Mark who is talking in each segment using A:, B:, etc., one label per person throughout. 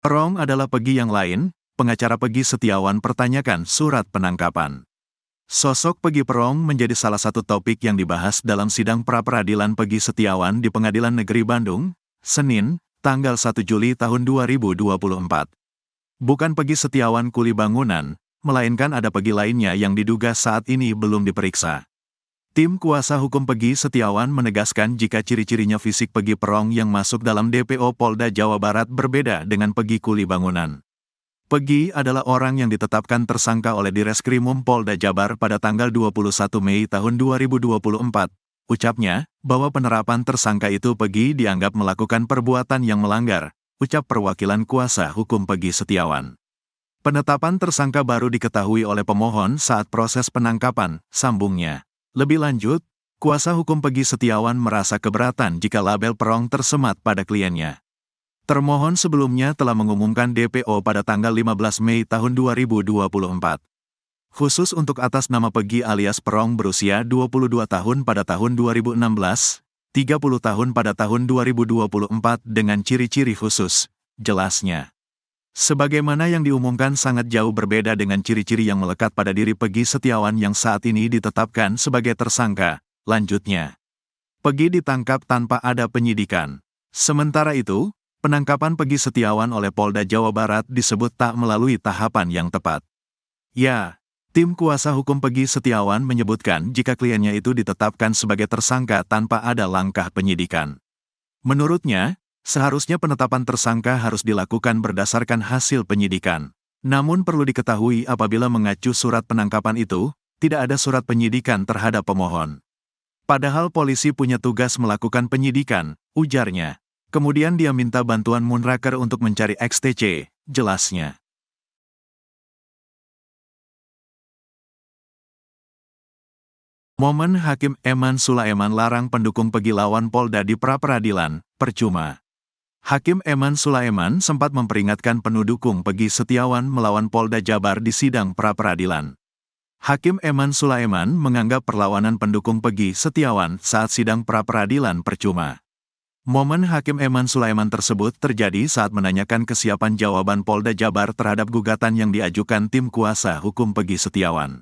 A: Perong adalah Pegi yang lain, pengacara Pegi Setiawan pertanyakan surat penangkapan. Sosok Pegi Perong menjadi salah satu topik yang dibahas dalam sidang pra-peradilan Pegi Setiawan di Pengadilan Negeri Bandung, Senin, tanggal 1 Juli tahun 2024. Bukan Pegi Setiawan kuli bangunan, melainkan ada Pegi lainnya yang diduga saat ini belum diperiksa. Tim kuasa hukum Pegi Setiawan menegaskan jika ciri-cirinya fisik Pegi Perong yang masuk dalam DPO Polda Jawa Barat berbeda dengan Pegi kuli bangunan. Pegi adalah orang yang ditetapkan tersangka oleh Direskrimum Polda Jabar pada tanggal 21 Mei tahun 2024. Ucapnya, bahwa penerapan tersangka itu Pegi dianggap melakukan perbuatan yang melanggar, ucap perwakilan kuasa hukum Pegi Setiawan. Penetapan tersangka baru diketahui oleh pemohon saat proses penangkapan, sambungnya. Lebih lanjut, kuasa hukum Pegi Setiawan merasa keberatan jika label Perong tersemat pada kliennya. Termohon sebelumnya telah mengumumkan DPO pada tanggal 15 Mei tahun 2024. Khusus untuk atas nama Pegi alias Perong berusia 22 tahun pada tahun 2016, 30 tahun pada tahun 2024 dengan ciri-ciri khusus, jelasnya. Sebagaimana yang diumumkan sangat jauh berbeda dengan ciri-ciri yang melekat pada diri Pegi Setiawan yang saat ini ditetapkan sebagai tersangka, lanjutnya. Pegi ditangkap tanpa ada penyidikan. Sementara itu, penangkapan Pegi Setiawan oleh Polda Jawa Barat disebut tak melalui tahapan yang tepat. Ya, tim kuasa hukum Pegi Setiawan menyebutkan jika kliennya itu ditetapkan sebagai tersangka tanpa ada langkah penyidikan. Menurutnya, seharusnya penetapan tersangka harus dilakukan berdasarkan hasil penyidikan. Namun perlu diketahui apabila mengacu surat penangkapan itu, tidak ada surat penyidikan terhadap pemohon. Padahal polisi punya tugas melakukan penyidikan, ujarnya. Kemudian dia minta bantuan Munraker untuk mencari XTC, jelasnya. Momen Hakim Eman Sulaiman larang pendukung Pegi lawan Polda di pra-peradilan, percuma. Hakim Eman Sulaiman sempat memperingatkan pendukung Pegi Setiawan melawan Polda Jabar di sidang pra-peradilan. Hakim Eman Sulaiman menganggap perlawanan pendukung Pegi Setiawan saat sidang pra-peradilan percuma. Momen Hakim Eman Sulaiman tersebut terjadi saat menanyakan kesiapan jawaban Polda Jabar terhadap gugatan yang diajukan tim kuasa hukum Pegi Setiawan.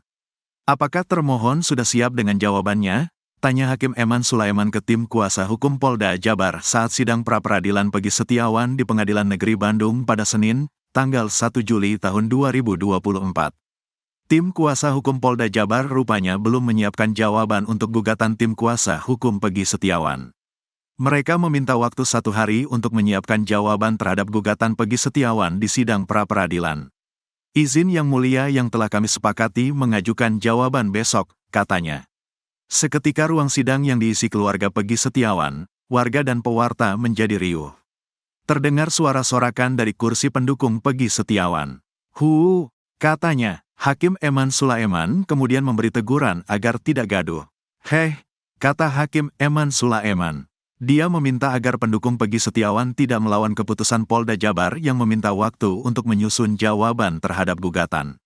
A: Apakah termohon sudah siap dengan jawabannya? Tanya Hakim Eman Sulaiman ke tim kuasa hukum Polda Jabar saat sidang pra-peradilan Pegi Setiawan di Pengadilan Negeri Bandung pada Senin, tanggal 1 Juli tahun 2024. Tim kuasa hukum Polda Jabar rupanya belum menyiapkan jawaban untuk gugatan tim kuasa hukum Pegi Setiawan. Mereka meminta waktu 1 hari untuk menyiapkan jawaban terhadap gugatan Pegi Setiawan di sidang pra-peradilan. Izin yang mulia yang telah kami sepakati mengajukan jawaban besok, katanya. Seketika ruang sidang yang diisi keluarga Pegi Setiawan, warga dan pewarta menjadi riuh. Terdengar suara sorakan dari kursi pendukung Pegi Setiawan. Katanya, Hakim Eman Sulaiman kemudian memberi teguran agar tidak gaduh. Kata Hakim Eman Sulaiman. Dia meminta agar pendukung Pegi Setiawan tidak melawan keputusan Polda Jabar yang meminta waktu untuk menyusun jawaban terhadap gugatan.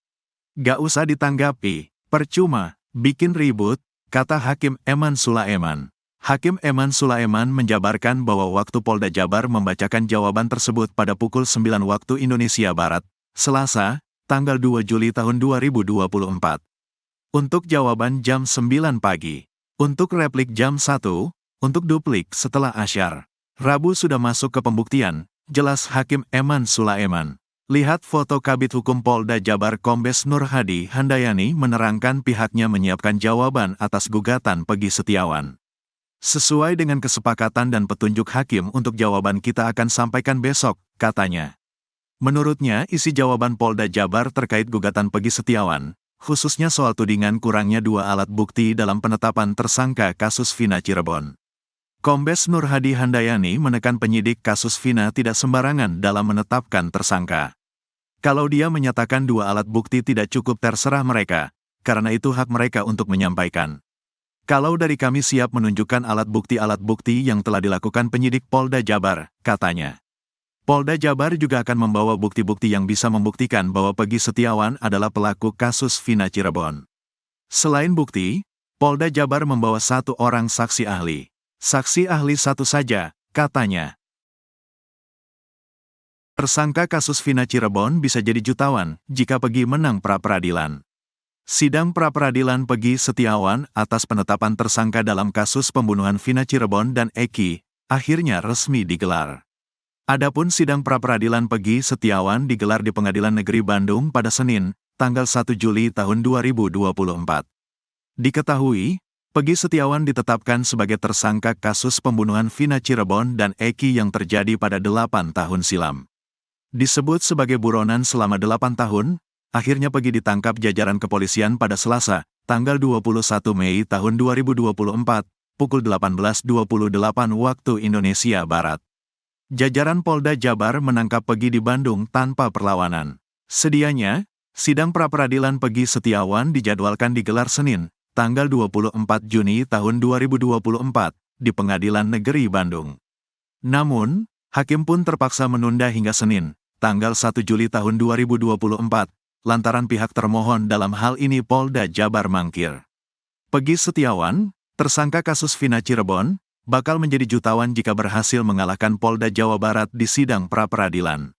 A: Gak usah ditanggapi, percuma, bikin ribut, kata Hakim Eman Sulaiman. Hakim Eman Sulaiman menjabarkan bahwa waktu Polda Jabar membacakan jawaban tersebut pada pukul 9 waktu Indonesia Barat, Selasa, tanggal 2 Juli tahun 2024. Untuk jawaban jam 9 pagi. Untuk replik jam 1, untuk duplik setelah asyar. Rabu sudah masuk ke pembuktian, jelas Hakim Eman Sulaiman. Lihat foto Kabid Hukum Polda Jabar Kombes Nur Hadi Handayani menerangkan pihaknya menyiapkan jawaban atas gugatan Pegi Setiawan. Sesuai dengan kesepakatan dan petunjuk hakim untuk jawaban kita akan sampaikan besok, katanya. Menurutnya isi jawaban Polda Jabar terkait gugatan Pegi Setiawan, khususnya soal tudingan kurangnya 2 alat bukti dalam penetapan tersangka kasus Vina Cirebon. Kombes Nur Hadi Handayani menekan penyidik kasus Vina tidak sembarangan dalam menetapkan tersangka. Kalau dia menyatakan 2 alat bukti tidak cukup terserah mereka, karena itu hak mereka untuk menyampaikan. Kalau dari kami siap menunjukkan alat bukti yang telah dilakukan penyidik Polda Jabar, katanya. Polda Jabar juga akan membawa bukti-bukti yang bisa membuktikan bahwa Pegi Setiawan adalah pelaku kasus Vina Cirebon. Selain bukti, Polda Jabar membawa 1 orang saksi ahli. Saksi ahli 1 saja, katanya. Tersangka kasus Vina Cirebon bisa jadi jutawan jika Pegi menang pra-peradilan. Sidang pra-peradilan Pegi Setiawan atas penetapan tersangka dalam kasus pembunuhan Vina Cirebon dan Eki akhirnya resmi digelar. Adapun sidang pra-peradilan Pegi Setiawan digelar di Pengadilan Negeri Bandung pada Senin, tanggal 1 Juli tahun 2024. Diketahui, Pegi Setiawan ditetapkan sebagai tersangka kasus pembunuhan Vina Cirebon dan Eki yang terjadi pada 8 tahun silam. Disebut sebagai buronan selama 8 tahun, akhirnya Pegi ditangkap jajaran kepolisian pada Selasa, tanggal 21 Mei tahun 2024, pukul 18.28 waktu Indonesia Barat. Jajaran Polda Jabar menangkap Pegi di Bandung tanpa perlawanan. Sedianya, sidang pra-peradilan Pegi Setiawan dijadwalkan digelar Senin, tanggal 24 Juni tahun 2024, di Pengadilan Negeri Bandung. Namun, hakim pun terpaksa menunda hingga Senin, tanggal 1 Juli tahun 2024, lantaran pihak termohon dalam hal ini Polda Jabar mangkir. Pegi Setiawan, tersangka kasus Vina Cirebon, bakal menjadi jutawan jika berhasil mengalahkan Polda Jawa Barat di sidang pra-peradilan.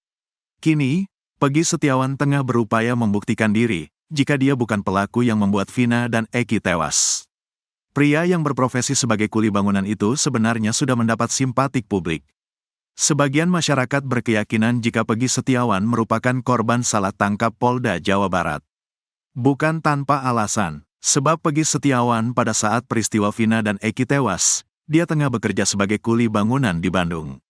A: Kini, Pegi Setiawan tengah berupaya membuktikan diri, jika dia bukan pelaku yang membuat Vina dan Eki tewas. Pria yang berprofesi sebagai kuli bangunan itu sebenarnya sudah mendapat simpatik publik. Sebagian masyarakat berkeyakinan jika Pegi Setiawan merupakan korban salah tangkap Polda Jawa Barat. Bukan tanpa alasan, sebab Pegi Setiawan pada saat peristiwa Vina dan Eki tewas, dia tengah bekerja sebagai kuli bangunan di Bandung.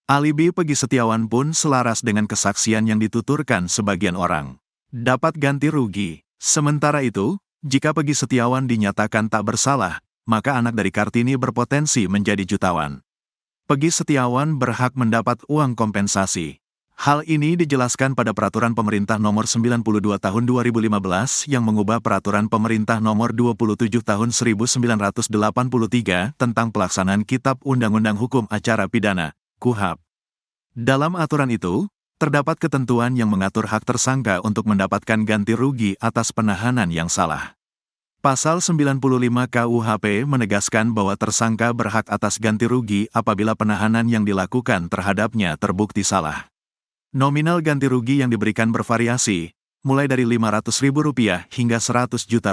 A: Alibi Pegi Setiawan pun selaras dengan kesaksian yang dituturkan sebagian orang. Dapat ganti rugi. Sementara itu, jika Pegi Setiawan dinyatakan tak bersalah, maka anak dari Kartini berpotensi menjadi jutawan. Pegi Setiawan berhak mendapat uang kompensasi. Hal ini dijelaskan pada Peraturan Pemerintah Nomor 92 Tahun 2015 yang mengubah Peraturan Pemerintah Nomor 27 Tahun 1983 tentang pelaksanaan Kitab Undang-Undang Hukum Acara Pidana, KUHAP. Dalam aturan itu, terdapat ketentuan yang mengatur hak tersangka untuk mendapatkan ganti rugi atas penahanan yang salah. Pasal 95 KUHP menegaskan bahwa tersangka berhak atas ganti rugi apabila penahanan yang dilakukan terhadapnya terbukti salah. Nominal ganti rugi yang diberikan bervariasi, mulai dari Rp500.000 hingga Rp100 juta.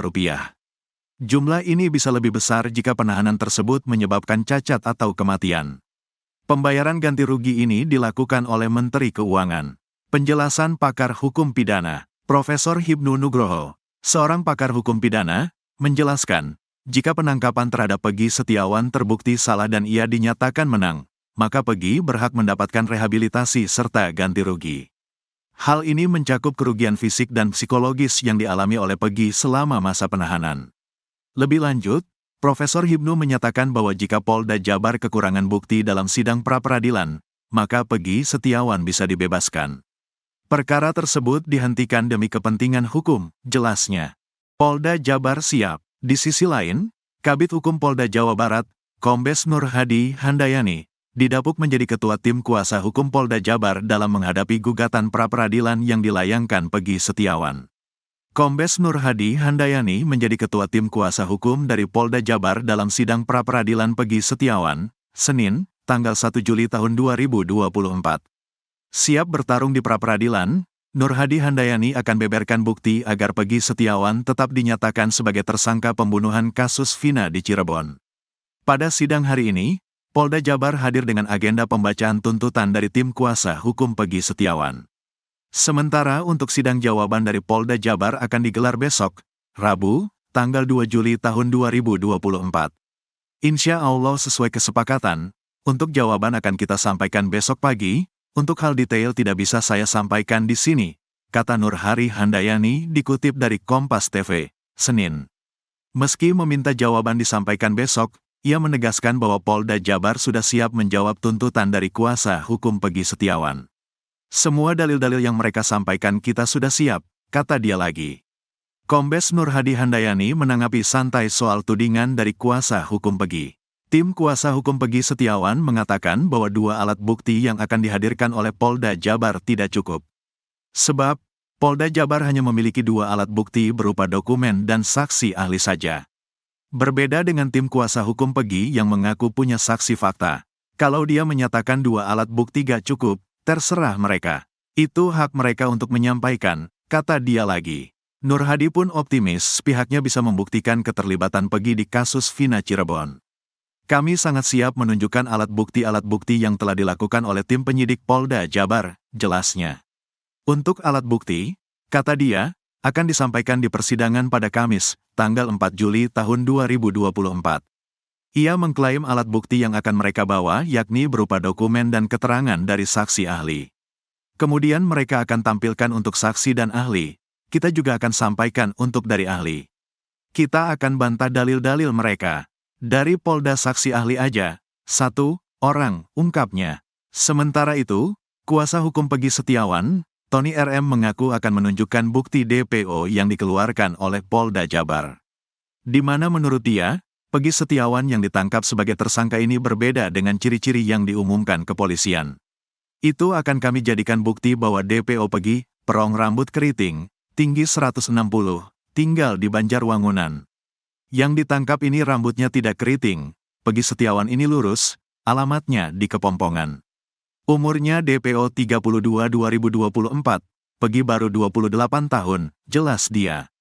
A: Jumlah ini bisa lebih besar jika penahanan tersebut menyebabkan cacat atau kematian. Pembayaran ganti rugi ini dilakukan oleh Menteri Keuangan. Penjelasan pakar hukum pidana, Profesor Hibnu Nugroho, seorang pakar hukum pidana, menjelaskan, jika penangkapan terhadap Pegi Setiawan terbukti salah dan ia dinyatakan menang, maka Pegi berhak mendapatkan rehabilitasi serta ganti rugi. Hal ini mencakup kerugian fisik dan psikologis yang dialami oleh Pegi selama masa penahanan. Lebih lanjut, Profesor Hibnu menyatakan bahwa jika Polda Jabar kekurangan bukti dalam sidang pra-peradilan, maka Pegi Setiawan bisa dibebaskan. Perkara tersebut dihentikan demi kepentingan hukum, jelasnya. Polda Jabar siap. Di sisi lain, Kabid Hukum Polda Jawa Barat, Kombes Nur Hadi Handayani, didapuk menjadi Ketua Tim Kuasa Hukum Polda Jabar dalam menghadapi gugatan pra-peradilan yang dilayangkan Pegi Setiawan. Kombes Nur Hadi Handayani menjadi Ketua Tim Kuasa Hukum dari Polda Jabar dalam sidang pra-peradilan Pegi Setiawan, Senin, tanggal 1 Juli tahun 2024. Siap bertarung di pra-peradilan, Nur Hadi Handayani akan beberkan bukti agar Pegi Setiawan tetap dinyatakan sebagai tersangka pembunuhan kasus Vina di Cirebon. Pada sidang hari ini, Polda Jabar hadir dengan agenda pembacaan tuntutan dari tim kuasa hukum Pegi Setiawan. Sementara untuk sidang jawaban dari Polda Jabar akan digelar besok, Rabu, tanggal 2 Juli tahun 2024. Insya Allah sesuai kesepakatan, untuk jawaban akan kita sampaikan besok pagi. Untuk hal detail tidak bisa saya sampaikan di sini, kata Nur Hadi Handayani dikutip dari Kompas TV, Senin. Meski meminta jawaban disampaikan besok, ia menegaskan bahwa Polda Jabar sudah siap menjawab tuntutan dari kuasa hukum Pegi Setiawan. Semua dalil-dalil yang mereka sampaikan kita sudah siap, kata dia lagi. Kombes Nur Hadi Handayani menanggapi santai soal tudingan dari kuasa hukum Pegi. Tim kuasa hukum Pegi Setiawan mengatakan bahwa 2 alat bukti yang akan dihadirkan oleh Polda Jabar tidak cukup. Sebab, Polda Jabar hanya memiliki 2 alat bukti berupa dokumen dan saksi ahli saja. Berbeda dengan tim kuasa hukum Pegi yang mengaku punya saksi fakta. Kalau dia menyatakan 2 alat bukti gak cukup, Terserah mereka. Itu hak mereka untuk menyampaikan, kata dia lagi. Nur Hadi pun optimis pihaknya bisa membuktikan keterlibatan Pegi di kasus Vina Cirebon. Kami sangat siap menunjukkan alat bukti yang telah dilakukan oleh tim penyidik Polda Jabar, jelasnya. Untuk alat bukti, kata dia, akan disampaikan di persidangan pada Kamis, tanggal 4 Juli tahun 2024. Ia mengklaim alat bukti yang akan mereka bawa yakni berupa dokumen dan keterangan dari saksi ahli. Kemudian mereka akan tampilkan untuk saksi dan ahli, kita juga akan sampaikan untuk dari ahli. Kita akan bantah dalil-dalil mereka. Dari Polda saksi ahli aja, 1 orang, ungkapnya. Sementara itu, kuasa hukum Pegi Setiawan, Tony RM mengaku akan menunjukkan bukti DPO yang dikeluarkan oleh Polda Jabar. Di mana menurut dia, Pegi Setiawan yang ditangkap sebagai tersangka ini berbeda dengan ciri-ciri yang diumumkan kepolisian. Itu akan kami jadikan bukti bahwa DPO Pegi, perong rambut keriting, tinggi 160, tinggal di Banjarwangunan. Yang ditangkap ini rambutnya tidak keriting, Pegi Setiawan ini lurus, alamatnya di Kepompongan. Umurnya DPO 32 2024, Pegi baru 28 tahun, jelas dia.